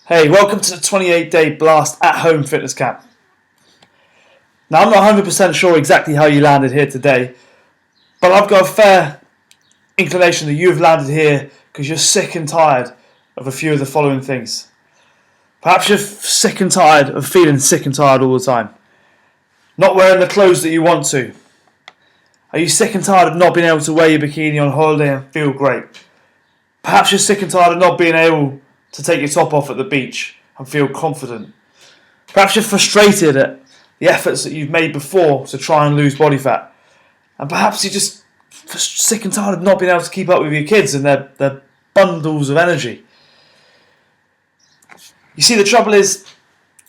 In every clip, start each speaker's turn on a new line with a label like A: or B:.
A: Hey, welcome to the 28-day Blast at Home Fitness Camp. Now, I'm not 100% sure exactly how you landed here today, but I've got a fair inclination that you've landed here because you're sick and tired of a few of the following things. Perhaps you're sick and tired of feeling sick and tired all the time. Not wearing the clothes that you want to. Are you sick and tired of not being able to wear your bikini on holiday and feel great? Perhaps you're sick and tired of not being able to take your top off at the beach and feel confident. Perhaps you're frustrated at the efforts that you've made before to try and lose body fat. And perhaps you're just sick and tired of not being able to keep up with your kids and their bundles of energy. You see, the trouble is,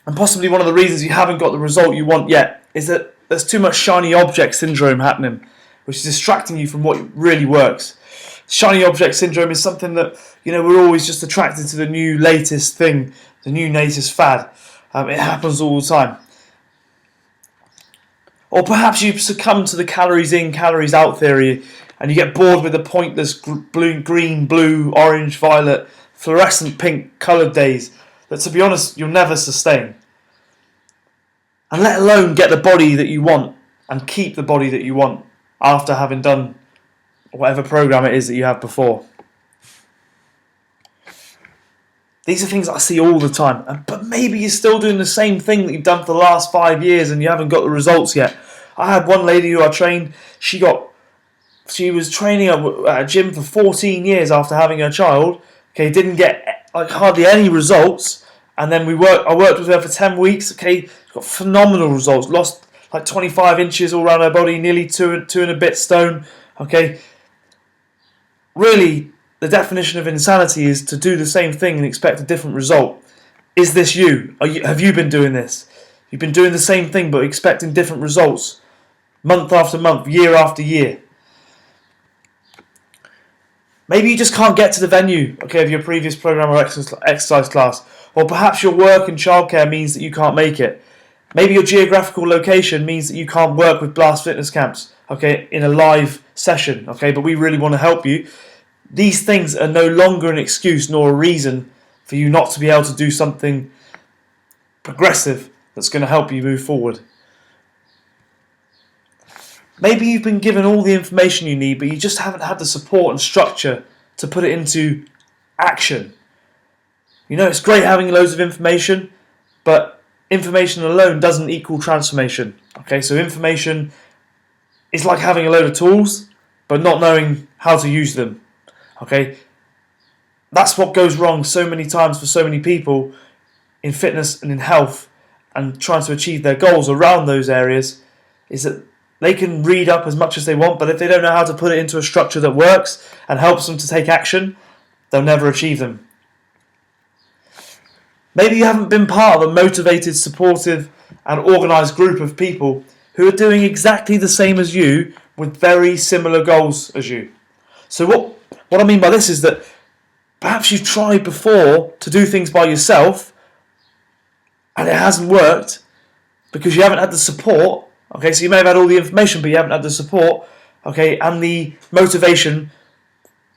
A: and possibly one of the reasons you haven't got the result you want yet, is that there's too much shiny object syndrome happening, which is distracting you from what really works. Shiny object syndrome is something that, we're always just attracted to the new latest thing, the new latest fad. It happens all the time. Or perhaps you succumb to the calories in, calories out theory and you get bored with the pointless green, blue, orange, violet, fluorescent pink coloured days that, to be honest, you'll never sustain. And let alone get the body that you want and keep the body that you want after having done whatever program it is that you have before. These are things I see all the time. But maybe you're still doing the same thing that you've done for the last 5 years and you haven't got the results yet. I had one lady who I trained, she was training at a gym for 14 years after having her child. Okay, didn't get hardly any results. And then I worked with her for 10 weeks. Okay, got phenomenal results. Lost 25 inches all around her body, nearly two and a bit stone. Okay, really, the definition of insanity is to do the same thing and expect a different result. Is this you? Have you been doing this? You've been doing the same thing but expecting different results month after month, year after year. Maybe you just can't get to the venue, of your previous program or exercise class. Or perhaps your work and childcare means that you can't make it. Maybe your geographical location means that you can't work with Blast Fitness Camps, in a live session, but we really want to help you. These things are no longer an excuse nor a reason for you not to be able to do something progressive that's going to help you move forward. Maybe you've been given all the information you need, but you just haven't had the support and structure to put it into action. It's great having loads of information, but information alone doesn't equal transformation. So information is like having a load of tools, but not knowing how to use them. That's what goes wrong so many times for so many people in fitness and in health and trying to achieve their goals around those areas, is that they can read up as much as they want, but if they don't know how to put it into a structure that works and helps them to take action, they'll never achieve them. Maybe you haven't been part of a motivated, supportive and organised group of people who are doing exactly the same as you with very similar goals as you. So what I mean by this is that perhaps you've tried before to do things by yourself and it hasn't worked because you haven't had the support. So you may have had all the information, but you haven't had the support, and the motivation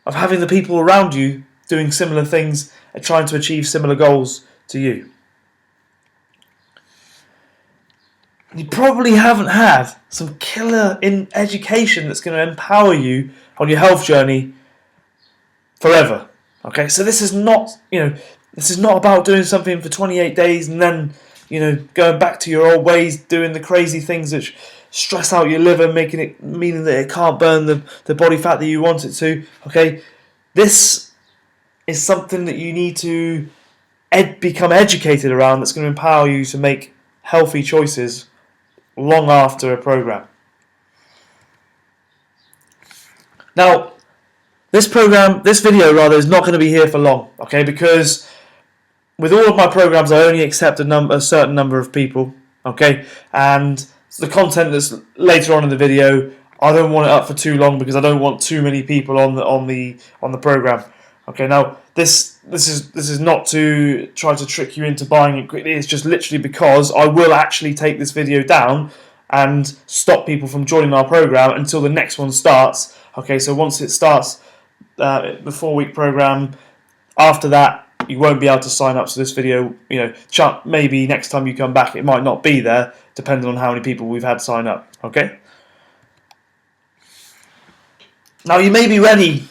A: of having the people around you doing similar things and trying to achieve similar goals to you. You probably haven't had some killer in education that's going to empower you on your health journey forever. So this is not about doing something for 28 days and then going back to your old ways, doing the crazy things that stress out your liver, meaning that it can't burn the body fat that you want it to. This is something that you need to become educated around, that's going to empower you to make healthy choices long after a program. Now, this video is not going to be here for long, because with all of my programs, I only accept a certain number of people, and the content that's later on in the video, I don't want it up for too long because I don't want too many people on the program. Now this is not to try to trick you into buying it quickly. It's just literally because I will actually take this video down and stop people from joining our program until the next one starts. So once it starts, the 4-week program, after that, you won't be able to sign up. So this video, maybe next time you come back, it might not be there, depending on how many people we've had sign up. Okay. Now you may be ready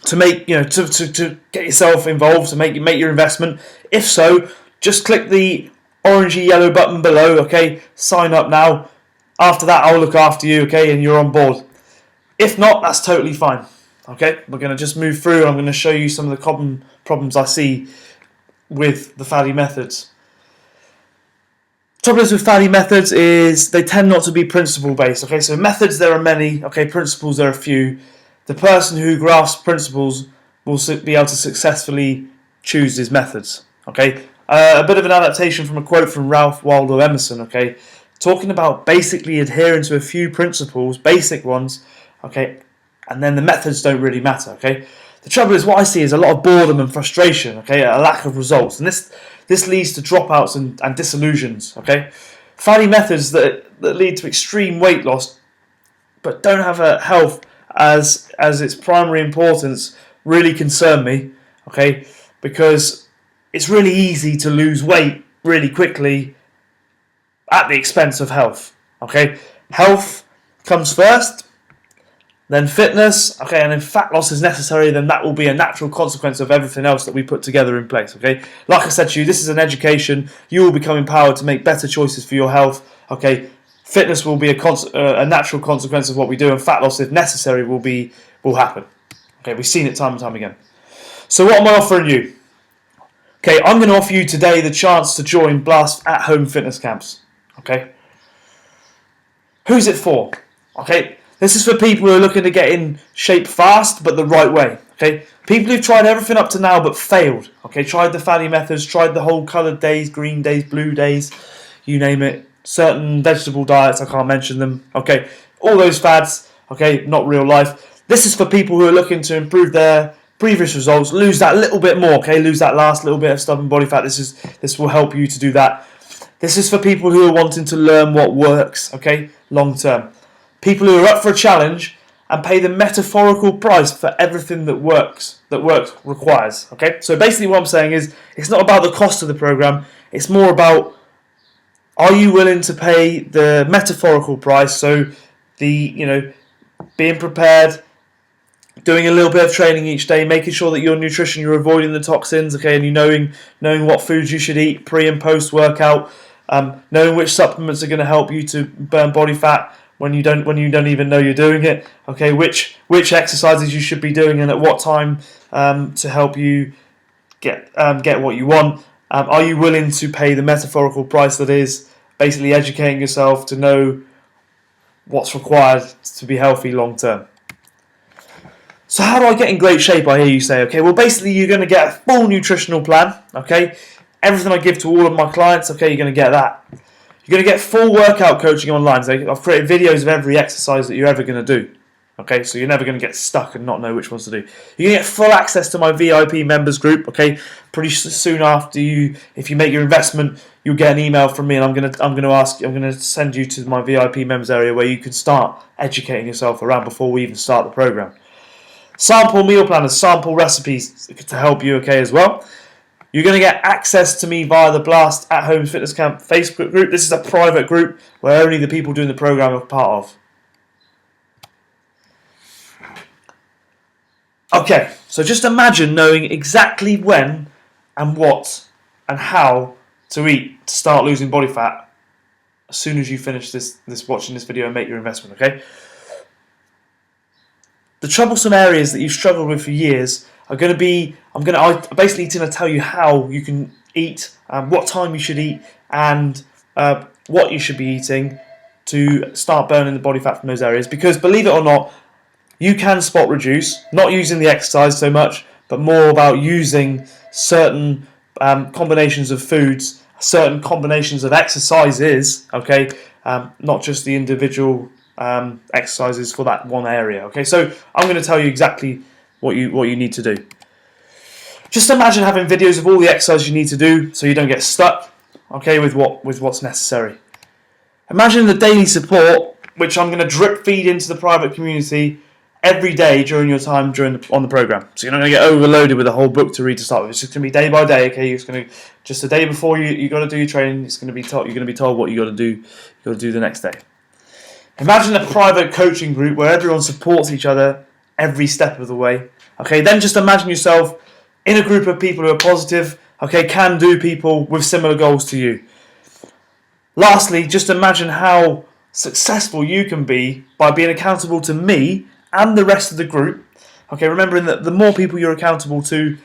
A: to make, to get yourself involved, to make your investment. If so, just click the orangey yellow button below. Okay, sign up now. After that, I'll look after you. Okay, and you're on board. If not, that's totally fine. Okay, we're going to just move through. I'm going to show you some of the common problems I see with the FADI methods. Trouble is with FADI methods is they tend not to be principle based. Okay, so methods there are many. Okay, principles there are a few. The person who grasps principles will be able to successfully choose his methods. Okay, a bit of an adaptation from a quote from Ralph Waldo Emerson. Okay, talking about basically adhering to a few principles, basic ones. Okay, and then the methods don't really matter. Okay, the trouble is what I see is a lot of boredom and frustration. Okay, a lack of results, and this leads to dropouts and disillusions. Okay, FADI methods that lead to extreme weight loss, but don't have a health as its primary importance really concern me, okay, because it's really easy to lose weight really quickly at the expense of health. Okay, health comes first, then fitness, okay, and if fat loss is necessary, then that will be a natural consequence of everything else that we put together in place. Okay, like I said to you, this is an education. You will become empowered to make better choices for your health. Okay, fitness will be a natural consequence of what we do, and fat loss, if necessary, will happen. Okay, we've seen it time and time again. So what am I offering you? Okay, I'm going to offer you today the chance to join Blast at-home fitness camps. Okay, who's it for? Okay, this is for people who are looking to get in shape fast, but the right way. Okay, people who've tried everything up to now but failed. Okay, tried the FADI methods, tried the whole coloured days, green days, blue days, you name it. Certain vegetable diets, I can't mention them. Okay, all those fads. Okay, not real life. This is for people who are looking to improve their previous results, lose that little bit more. Okay, lose that last little bit of stubborn body fat. This will help you to do that. This is for people who are wanting to learn what works. Okay, long term. People who are up for a challenge and pay the metaphorical price for everything that work requires. Okay, so basically what I'm saying is it's not about the cost of the program. It's more about, are you willing to pay the metaphorical price? So being prepared, doing a little bit of training each day, making sure that your nutrition, you're avoiding the toxins, okay, and you knowing what foods you should eat pre and post workout, knowing which supplements are going to help you to burn body fat when you don't even know you're doing it, okay, which exercises you should be doing and at what time to help you get what you want. Are you willing to pay the metaphorical price that is basically educating yourself to know what's required to be healthy long term? So how do I get in great shape, I hear you say? Okay, well basically you're going to get a full nutritional plan, okay? Everything I give to all of my clients, okay, you're going to get that. You're going to get full workout coaching online. So I've created videos of every exercise that you're ever going to do. Okay, so you're never going to get stuck and not know which ones to do. You're going to get full access to my VIP members group. Okay, pretty soon after if you make your investment, you'll get an email from me, and I'm going to send you to my VIP members area where you can start educating yourself around before we even start the program. Sample meal planners, sample recipes to help you. Okay, as well. You're going to get access to me via the Blast at Home Fitness Camp Facebook group. This is a private group where only the people doing the program are part of. Okay, so just imagine knowing exactly when and what and how to eat to start losing body fat as soon as you finish watching this video and make your investment, okay? The troublesome areas that you've struggled with for years are going to be, I'm basically going to tell you how you can eat, what time you should eat, and what you should be eating to start burning the body fat from those areas. Because believe it or not, you can spot reduce, not using the exercise so much, but more about using certain combinations of foods, certain combinations of exercises, okay, not just the individual exercises for that one area. Okay, so I'm going to tell you exactly what you need to do. Just imagine having videos of all the exercises you need to do so you don't get stuck, okay, with what's necessary. Imagine the daily support, which I'm going to drip feed into the private community every day during your time on the program. So you're not going to get overloaded with a whole book to read to start with. It's just going to be day by day. Okay, it's going to just the day before you got to do your training. It's going to be told. You're going to be told what you got to do. You got to do the next day. Imagine a private coaching group where everyone supports each other every step of the way. Okay, then just imagine yourself in a group of people who are positive. Okay, can-do people with similar goals to you. Lastly, just imagine how successful you can be by being accountable to me and the rest of the group. Okay, remembering that the more people you're accountable to,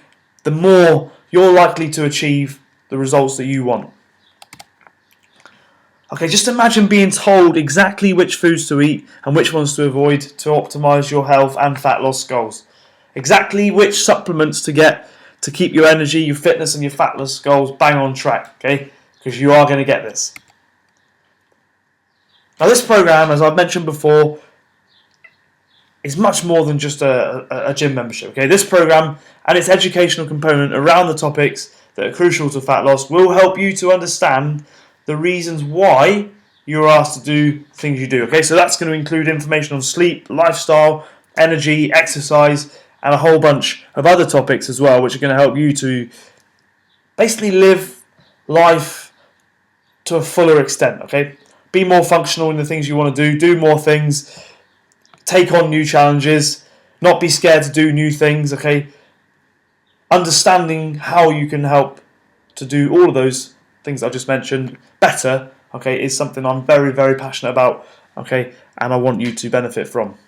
A: the more you're likely to achieve the results that you want. Okay, just imagine being told exactly which foods to eat and which ones to avoid to optimize your health and fat loss goals. Exactly which supplements to get to keep your energy, your fitness and your fat loss goals bang on track, okay? Because you are going to get this. Now this program, as I've mentioned before, is much more than just a gym membership, okay? This program and its educational component around the topics that are crucial to fat loss will help you to understand the reasons why you're asked to do things you do. Okay, so that's going to include information on sleep, lifestyle, energy, exercise, and a whole bunch of other topics as well, which are going to help you to basically live life to a fuller extent. Okay, be more functional in the things you want to do more things, take on new challenges, not be scared to do new things. Okay, understanding how you can help to do all of those things I just mentioned better, okay, is something I'm very, very passionate about, okay, and I want you to benefit from.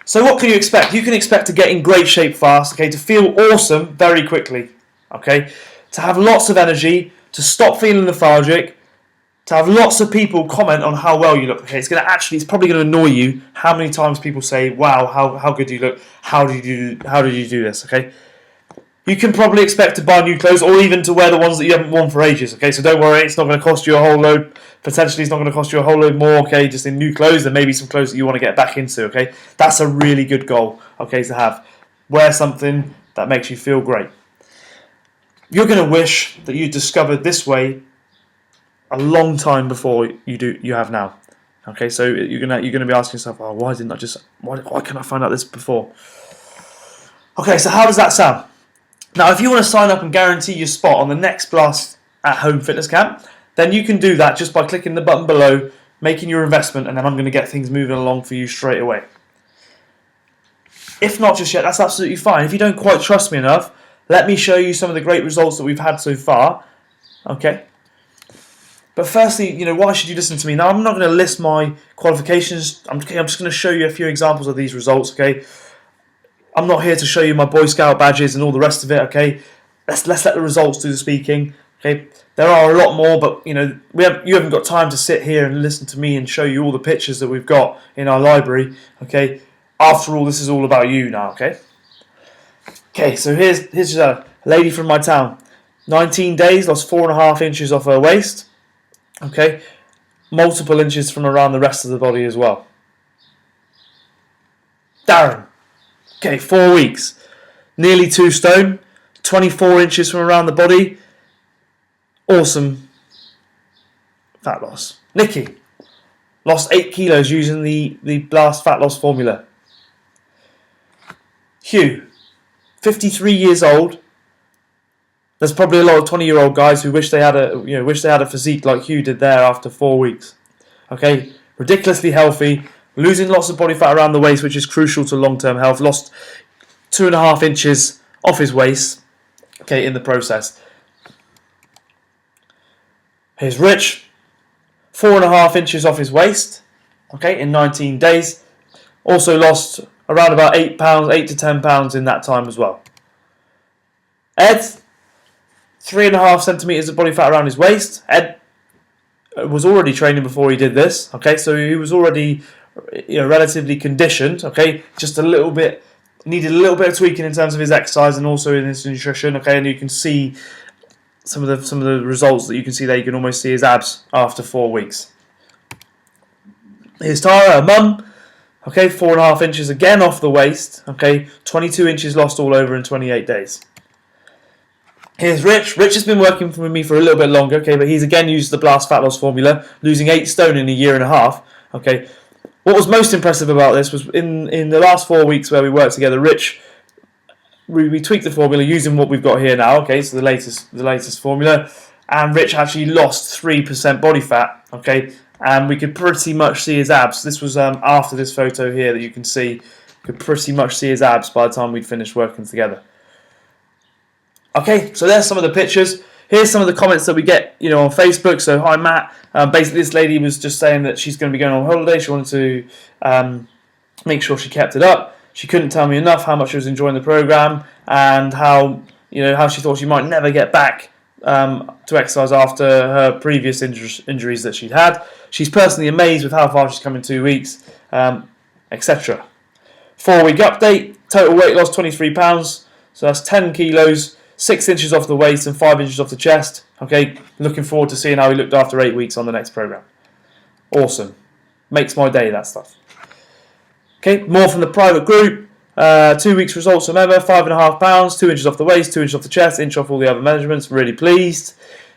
A: So what can you expect? You can expect to get in great shape fast, okay, to feel awesome very quickly, okay, to have lots of energy, to stop feeling lethargic, to have lots of people comment on how well you look. Okay, it's probably going to annoy you how many times people say, "Wow, how good do you look? How did you do this?" Okay. You can probably expect to buy new clothes or even to wear the ones that you haven't worn for ages. Okay, so don't worry, it's not going to cost you a whole load. Potentially, it's not going to cost you a whole load more. Okay, just in new clothes and maybe some clothes that you want to get back into. Okay, that's a really good goal. Okay, to have. Wear something that makes you feel great. You're going to wish that you discovered this way a long time before you have now. Okay, so you're gonna be asking yourself, "Oh, why can't I find out this before?" Okay, so how does that sound? Now, if you want to sign up and guarantee your spot on the next Blast at Home Fitness Camp, then you can do that just by clicking the button below, making your investment, and then I'm going to get things moving along for you straight away. If not just yet, that's absolutely fine. If you don't quite trust me enough, let me show you some of the great results that we've had so far. Okay. But firstly, why should you listen to me? Now, I'm not going to list my qualifications. I'm just going to show you a few examples of these results, okay? I'm not here to show you my Boy Scout badges and all the rest of it, okay? Let's let the results do the speaking, okay? There are a lot more, but you haven't got time to sit here and listen to me and show you all the pictures that we've got in our library, okay? After all, this is all about you now, okay? Okay, so here's a lady from my town. 19 days, lost 4.5 inches off her waist, okay? Multiple inches from around the rest of the body as well. Darren. Okay, 4 weeks, nearly 2 stone, 24 inches from around the body. Awesome fat loss. Nikki lost 8 kilos using the Blast fat loss formula. Hugh, 53 years old. There's probably a lot of 20-year-old guys who wish they had a physique like Hugh did there after 4 weeks. Okay, ridiculously healthy. Losing lots of body fat around the waist, which is crucial to long-term health. Lost 2.5 inches off his waist, okay, in the process. Here's Rich, 4.5 inches off his waist, okay, in 19 days. Also lost around about 8 to 10 pounds in that time as well. Ed, 3.5 centimeters of body fat around his waist. Ed was already training before he did this, okay, so he was already relatively conditioned, okay, just needed a little bit of tweaking in terms of his exercise and also in his nutrition, okay, and you can see some of the results that you can see there. You can almost see his abs after 4 weeks. Here's Tara, her mum, okay, 4.5 inches again off the waist, okay, 22 inches lost all over in 28 days. Here's Rich. Rich has been working with me for a little bit longer, okay, but he's again used the Blast fat loss formula, losing 8 stone in a year and a half, okay. What was most impressive about this was in the last 4 weeks where we worked together, Rich, we tweaked the formula using what we've got here now, okay, so the latest formula, and Rich actually lost 3% body fat, okay, and we could pretty much see his abs. This was after this photo here that you can see, you could pretty much see his abs by the time we'd finished working together. Okay, so there's some of the pictures. Here's some of the comments that we get, on Facebook. So, hi Matt. Basically, this lady was just saying that she's going to be going on holiday. She wanted to make sure she kept it up. She couldn't tell me enough how much she was enjoying the program and how she thought she might never get back to exercise after her previous injuries that she'd had. She's personally amazed with how far she's come in 2 weeks, etc. 4-week update. Total weight loss 23 pounds. So that's 10 kilos. 6 inches off the waist and 5 inches off the chest. Okay, looking forward to seeing how he looked after 8 weeks on the next program. Awesome. Makes my day, that stuff. Okay, more from the private group. 2 weeks results from Emma, 5.5 pounds, 2 inches off the waist, 2 inches off the chest, inch off all the other measurements. Really pleased.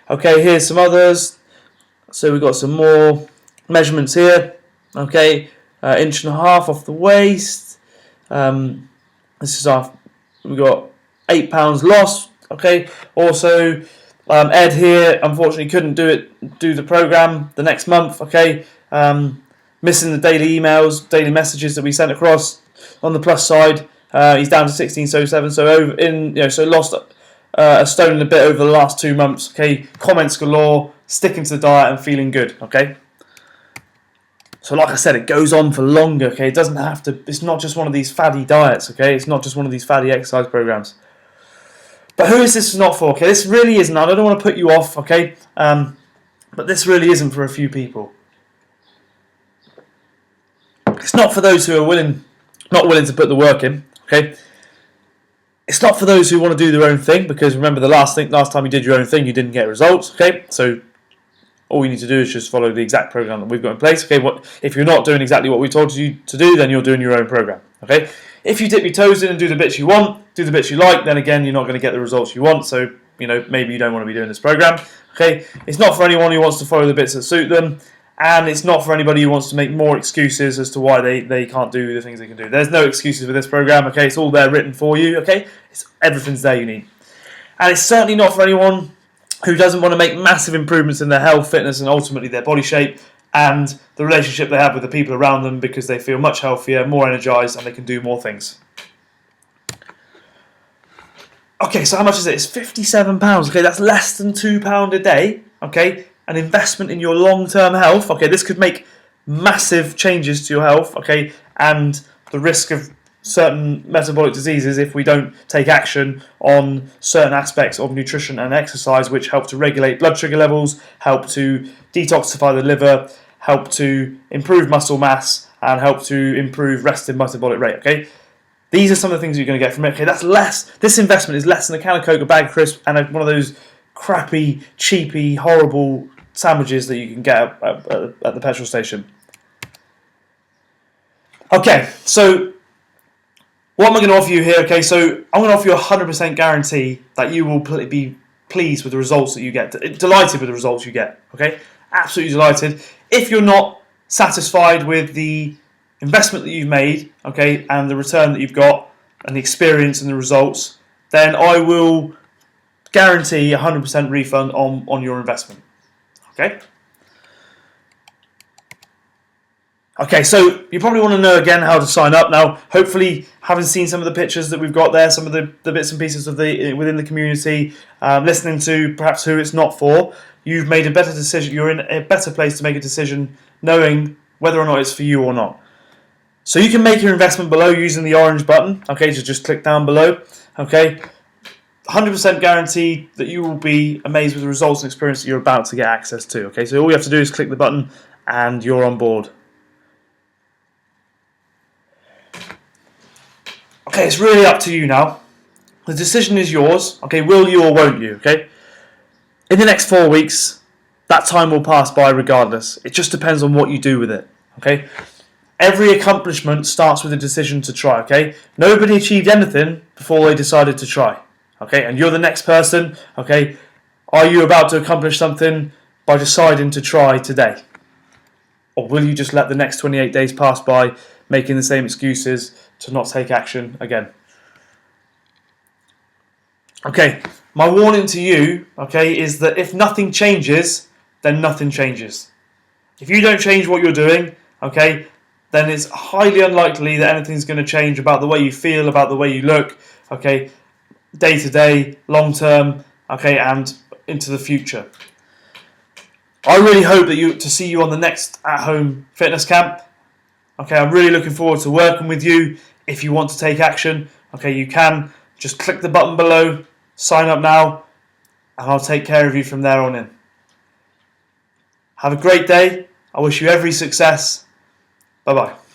A: Okay, here's some others. So we've got some more measurements here. Okay, 1.5 inches off the waist. This is we've got 8 pounds lost. Okay. Also, Ed here unfortunately couldn't do the program the next month. Okay. Missing the daily emails, daily messages that we sent across. On the plus side, he's down to 16.07. So lost a stone and a bit over the last 2 months. Okay. Comments galore. Sticking to the diet and feeling good. Okay. So like I said, it goes on for longer. Okay. It doesn't have to. It's not just one of these faddy diets. Okay. It's not just one of these faddy exercise programs. But who is this not for? Okay, this really isn't. I don't want to put you off, okay? But this really isn't for a few people. It's not for those who are not willing to put the work in, okay? It's not for those who want to do their own thing, because remember the last time you did your own thing, you didn't get results, okay? So all you need to do is just follow the exact program that we've got in place, okay? If you're not doing exactly what we told you to do, then you're doing your own program, okay? If you dip your toes in and do the bits you want, do the bits you like, then again, you're not going to get the results you want. So, maybe you don't want to be doing this program. Okay, it's not for anyone who wants to follow the bits that suit them, and it's not for anybody who wants to make more excuses as to why they can't do the things they can do. There's no excuses with this program. Okay, it's all there written for you. Okay, everything's there you need, and it's certainly not for anyone who doesn't want to make massive improvements in their health, fitness, and ultimately their body shape and the relationship they have with the people around them, because they feel much healthier, more energized, and they can do more things. Okay, so how much is it? It's £57. Okay, that's less than £2 a day. Okay, an investment in your long-term health. Okay, this could make massive changes to your health. Okay, and the risk of certain metabolic diseases if we don't take action on certain aspects of nutrition and exercise, which help to regulate blood sugar levels, help to detoxify the liver, help to improve muscle mass, and help to improve resting metabolic rate. Okay, these are some of the things you're going to get from it. Okay, that's less. This investment is less than a can of Coke, a bag of crisps, and one of those crappy, cheapy, horrible sandwiches that you can get at the petrol station. Okay, so what am I going to offer you here? Okay, so I'm going to offer you a 100% guarantee that you will be pleased with the results that you get, delighted with the results you get. Okay, absolutely delighted. If you're not satisfied with the investment that you've made, okay, and the return that you've got, and the experience and the results, then I will guarantee 100% refund on your investment. Okay. Okay, so you probably want to know again how to sign up. Now, hopefully, having seen some of the pictures that we've got there, some of the bits and pieces of within the community, listening to perhaps who it's not for, you've made a better decision. You're in a better place to make a decision, knowing whether or not it's for you or not. So you can make your investment below using the orange button. Okay, so just click down below. Okay, 100% guaranteed that you will be amazed with the results and experience that you're about to get access to. Okay, so all you have to do is click the button, and you're on board. Okay, it's really up to you now. The decision is yours. Okay, will you or won't you? Okay, in the next 4 weeks, that time will pass by regardless. It just depends on what you do with it. Okay, every accomplishment starts with a decision to try. Okay, nobody achieved anything before they decided to try. Okay, and you're the next person. Okay, are you about to accomplish something by deciding to try today? Or will you just let the next 28 days pass by, making the same excuses to not take action again? Okay, my warning to you, okay, is that if nothing changes, then nothing changes. If you don't change what you're doing, okay, then it's highly unlikely that anything's going to change about the way you feel, about the way you look, okay, day to day, long term, okay, and into the future. I really hope to see you on the next at-home fitness camp. Okay, I'm really looking forward to working with you. If you want to take action, okay, you can just click the button below, sign up now, and I'll take care of you from there on in. Have a great day. I wish you every success. Bye-bye.